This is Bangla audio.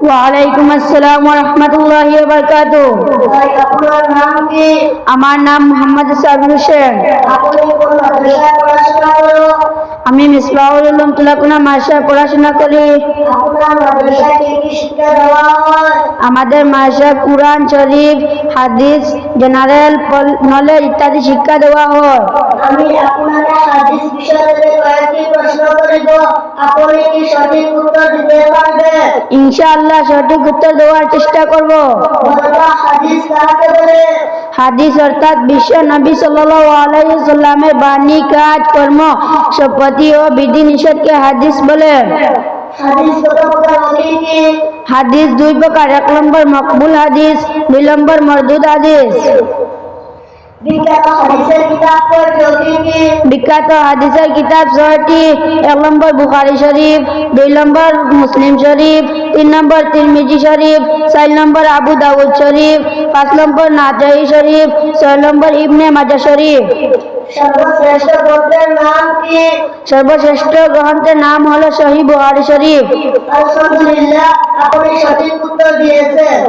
ওয়ালাইকুম আসসালাম ওয়া রাহমাতুল্লাহি ওয়া বারাকাতুহু। আপনার নাম কি? আমার নাম মোহাম্মদ সাবির হোসেন। আপনি কোন মাদ্রাসায় পড়াশোনা করেন? আমি মিসবাহুল উলুম তুলাকুনা মাদ্রাসায় পড়াশোনা করি। আপনার মাদ্রাসায় কি কি শিক্ষা দেওয়া হয়? আমাদের মাদ্রাসায় কুরআন শরীফ, হাদিস, জেনারেল নলেজ ইত্যাদি শিক্ষা দেওয়া হয়। আমি আপনাকে হাদিস বিষয়ে কয়েকটি প্রশ্ন করিব, আপনি কি সঠিক উত্তর দিতে পারবেন? ইনশাআল্লাহ সঠিক উত্তর দেওয়ার চেষ্টা করব। হাদিস কাকে বলে? হাদিস অর্থাৎ বিশ্ব নবী সাল্লাল্লাহু আলাইহি ওয়াসাল্লামের বাণী, কাজ, কর্ম, শপথি ও বিধি নিষেধকে হাদিস বলে। হাদিস কত প্রকার কি কি? হাদিস দুই প্রকার, 1 নম্বর মকবুল হাদিস, 2 নম্বর মরদুদ হাদিস। বিখ্যাত হাদিসের কিতাব কয়টি কি? বিখ্যাত হাদিসের কিতাব 6টি। 1 নম্বর বুখারী শরীফ, 2 নম্বর মুসলিম শরীফ, 3 নম্বর তিরমিজি শরীফ, 4 নম্বর আবু দাউদ শরীফ, 5 নম্বর নাসাই শরীফ, 6 নম্বর ইবনে মাজাহ শরীফ। সর্বশ্রেষ্ঠ গ্রন্থের নাম কি? সর্বশ্রেষ্ঠ গ্রন্থের নাম হলো সহিহ বুখারী শরীফ। আলহামদুলিল্লাহ, আপনি সঠিক উত্তর দিয়েছেন।